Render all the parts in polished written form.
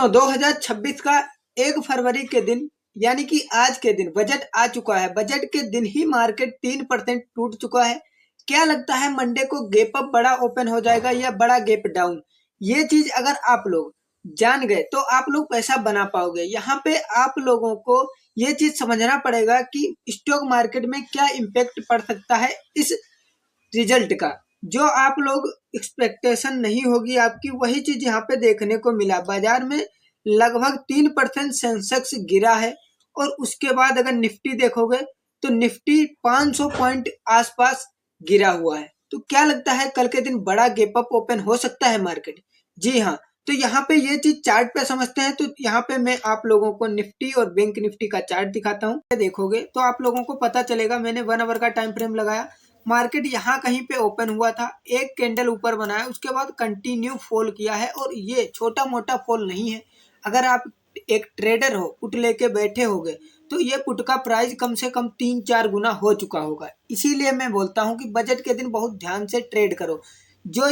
दोस्तों 2026 का 1 फरवरी के दिन यानी कि आज के दिन बजट आ चुका है। बजट के दिन ही मार्केट 3% टूट चुका है। क्या लगता है मंडे को गैप अप बड़ा ओपन हो जाएगा या बड़ा गैप डाउन? ये चीज अगर आप लोग जान गए तो आप लोग पैसा बना पाओगे। यहाँ पे आप लोगों को ये चीज समझना पड़ेगा कि स्टॉक मार्केट में क्या इम्पेक्ट पड़ सकता है इस रिजल्ट का। जो आप लोग एक्सपेक्टेशन नहीं होगी आपकी, वही चीज यहाँ पे देखने को मिला। बाजार में लगभग 3% सेंसेक्स गिरा है और उसके बाद अगर निफ्टी देखोगे तो निफ्टी 500 पॉइंट आसपास गिरा हुआ है। तो क्या लगता है कल के दिन बड़ा गैप अप ओपन हो सकता है मार्केट? जी हाँ। तो यहाँ पे ये चीज चार्ट पे समझते हैं। तो यहाँ पे मैं आप लोगों को निफ्टी और बैंक निफ्टी का चार्ट दिखाता हूँ। देखोगे तो आप लोगों को पता चलेगा। मैंने 1 आवर का टाइम फ्रेम लगाया। मार्केट यहाँ कहीं पे ओपन हुआ था, एक कैंडल ऊपर बनाया, उसके बाद कंटिन्यू फॉल किया है। और ये छोटा मोटा फॉल नहीं है। अगर आप एक ट्रेडर हो, पुट लेके बैठे होगे, तो ये पुट का प्राइस कम से कम 3-4 गुना हो चुका होगा। इसीलिए मैं बोलता हूँ कि बजट के दिन बहुत ध्यान से ट्रेड करो। जो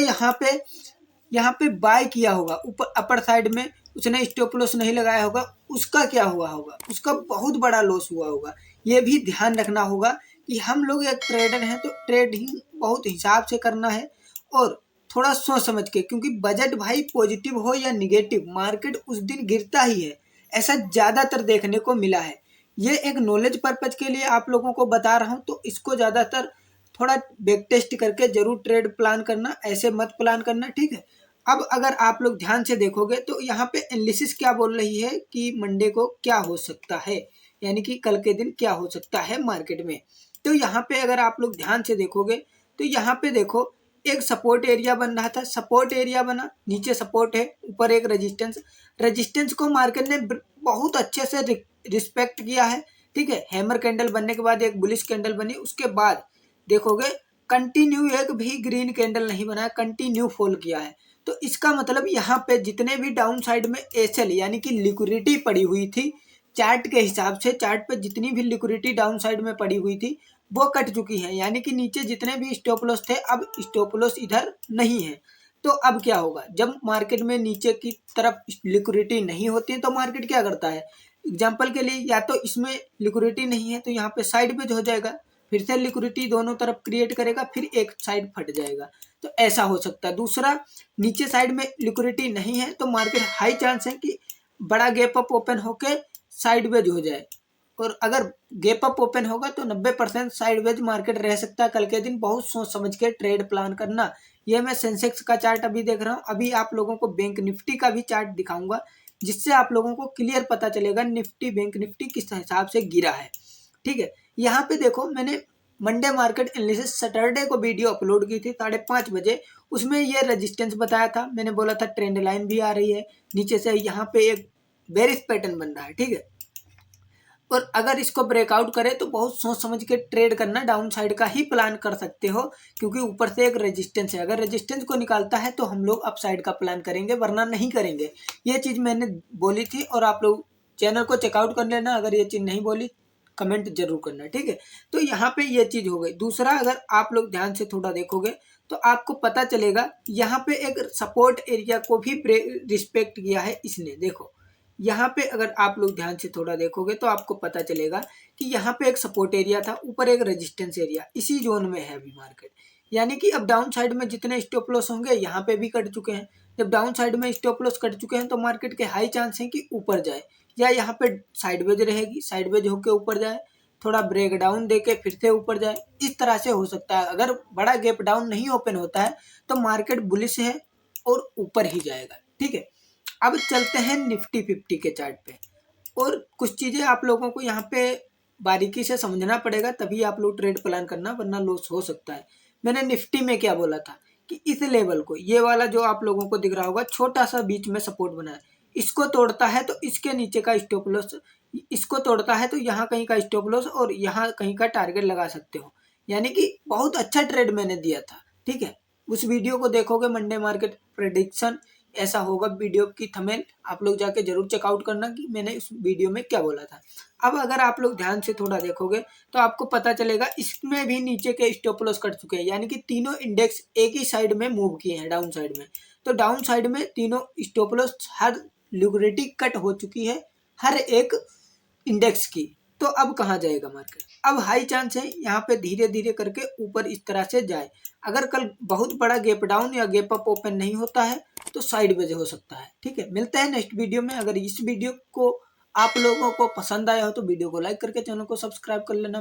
यहाँ पे बाय किया होगा ऊपर अपर साइड में, उसने स्टॉप लॉस नहीं लगाया होगा, उसका क्या हुआ होगा? उसका बहुत बड़ा लॉस हुआ होगा। ये भी ध्यान रखना होगा कि हम लोग एक ट्रेडर हैं तो ट्रेडिंग बहुत हिसाब से करना है और थोड़ा सोच समझ के, क्योंकि बजट भाई पॉजिटिव हो या निगेटिव, मार्केट उस दिन गिरता ही है। ऐसा ज्यादातर देखने को मिला है। ये एक नॉलेज पर्पज के लिए आप लोगों को बता रहा हूँ, तो इसको ज्यादातर थोड़ा बैक टेस्ट करके जरूर ट्रेड प्लान करना, ऐसे मत प्लान करना, ठीक है। अब अगर आप लोग ध्यान से देखोगे तो यहाँ पे एनालिसिस क्या बोल रही है कि मंडे को क्या हो सकता है, यानी कि कल के दिन क्या हो सकता है मार्केट में। तो यहाँ पे अगर आप लोग ध्यान से देखोगे तो यहाँ पे देखो एक सपोर्ट एरिया बन रहा था, सपोर्ट एरिया बना, नीचे सपोर्ट है, ऊपर एक रेजिस्टेंस को मार्केट ने बहुत अच्छे से रिस्पेक्ट किया है, ठीक है। हैमर कैंडल बनने के बाद एक बुलिश कैंडल बनी, उसके बाद देखोगे कंटिन्यू एक भी ग्रीन कैंडल नहीं बना, कंटिन्यू फॉल किया है। तो इसका मतलब यहाँ पे जितने भी डाउन साइड में एसएल यानी कि लिक्विडिटी पड़ी हुई थी, चार्ट के हिसाब से चार्ट पे जितनी भी लिक्विडिटी डाउन साइड में पड़ी हुई थी वो कट चुकी है। यानी कि नीचे जितने भी स्टॉप लॉस थे, अब स्टॉप लॉस इधर नहीं है। तो अब क्या होगा? जब मार्केट में नीचे की तरफ लिक्विडिटी नहीं होती है तो मार्केट क्या करता है? एग्जाम्पल के लिए, या तो इसमें लिक्विडिटी नहीं है तो यहाँ पे साइड वेज हो जाएगा, फिर से लिक्विडिटी दोनों तरफ क्रिएट करेगा, फिर एक साइड फट जाएगा। तो ऐसा हो सकता है। दूसरा, नीचे साइड में लिक्विडिटी नहीं है तो मार्केट हाई चांस है कि बड़ा गैप अप ओपन होके साइडवेज हो जाए। और अगर गैप अप ओपन होगा तो 90% साइडवेज मार्केट रह सकता है कल के दिन। बहुत सोच समझ के ट्रेड प्लान करना। ये मैं सेंसेक्स का चार्ट अभी देख रहा हूँ। अभी आप लोगों को बैंक निफ्टी का भी चार्ट दिखाऊंगा, जिससे आप लोगों को क्लियर पता चलेगा निफ्टी बैंक निफ्टी किस हिसाब से गिरा है, ठीक है। यहाँ पे देखो, मैंने मंडे मार्केट एनालिसिस सैटरडे को वीडियो अपलोड की थी 5:30 बजे। उसमें ये रेजिस्टेंस बताया था। मैंने बोला था ट्रेंड लाइन भी आ रही है, नीचे से यहाँ पे एक बेरिश पैटर्न बन रहा है, ठीक है। और अगर इसको ब्रेकआउट करे तो बहुत सोच समझ के ट्रेड करना, डाउन साइड का ही प्लान कर सकते हो, क्योंकि ऊपर से एक रेजिस्टेंस है। अगर रेजिस्टेंस को निकालता है तो हम लोग अप साइड का प्लान करेंगे, वरना नहीं करेंगे। ये चीज मैंने बोली थी और आप लोग चैनल को चेकआउट कर लेना। अगर ये चीज नहीं बोली कमेंट जरूर करना, ठीक है। तो यहाँ पे ये चीज हो गई। दूसरा, अगर आप लोग ध्यान से थोड़ा देखोगे तो आपको पता चलेगा यहाँ पे एक सपोर्ट एरिया को भी रिस्पेक्ट किया है इसने। देखो यहाँ पे अगर आप लोग ध्यान से थोड़ा देखोगे तो आपको पता चलेगा कि यहाँ पे एक सपोर्ट एरिया था, ऊपर एक रेजिस्टेंस एरिया, इसी जोन में है अभी मार्केट। यानी कि अब डाउन साइड में जितने स्टॉप लॉस होंगे यहाँ पे भी कट चुके हैं। जब डाउन साइड में स्टॉप लॉस कट चुके हैं तो मार्केट के हाई चांस है कि ऊपर जाए, या यहाँ पे साइडवेज रहेगी, साइडवेज होके ऊपर जाए, थोड़ा ब्रेक डाउन देके फिर से ऊपर जाए। इस तरह से हो सकता है। अगर बड़ा गैप डाउन नहीं ओपन होता है तो मार्केट बुलिश है और ऊपर ही जाएगा, ठीक है। अब चलते हैं निफ्टी 50 के चार्ट पे। और कुछ चीजें आप लोगों को यहाँ पे बारीकी से समझना पड़ेगा, तभी आप लोग ट्रेड प्लान करना, वरना लॉस हो सकता है। मैंने निफ्टी में क्या बोला था कि इस लेवल को, ये वाला जो आप लोगों को दिख रहा होगा छोटा सा बीच में सपोर्ट बना है, इसको तोड़ता है तो इसके नीचे का स्टॉप लॉस, इसको तोड़ता है तो यहाँ कहीं का स्टॉप लॉस और यहाँ कहीं का टारगेट लगा सकते हो। यानी कि बहुत अच्छा ट्रेड मैंने दिया था, ठीक है। उस वीडियो को देखोगे, मंडे मार्केट प्रेडिक्शन ऐसा होगा, वीडियो की थंबनेल आप लोग जाके जरूर चेकआउट करना कि मैंने इस वीडियो में क्या बोला था। अब अगर आप लोग ध्यान से थोड़ा देखोगे तो आपको पता चलेगा इसमें भी नीचे के स्टॉप लॉस कट चुके हैं। यानी कि तीनों इंडेक्स एक ही साइड में मूव किए हैं, डाउन साइड में। तो डाउन साइड में तीनों स्टॉप लॉस हर लिक्विडिटी कट हो चुकी है हर एक इंडेक्स की। तो अब कहाँ जाएगा मार्केट? अब हाई चांस है यहाँ पे धीरे धीरे करके ऊपर इस तरह से जाए। अगर कल बहुत बड़ा गैप डाउन या गैप अप ओपन नहीं होता है तो साइडवेज हो सकता है। ठीक है, मिलते हैं नेक्स्ट वीडियो में। अगर इस वीडियो को आप लोगों को पसंद आया हो तो वीडियो को लाइक करके चैनल को सब्सक्राइब कर लेना।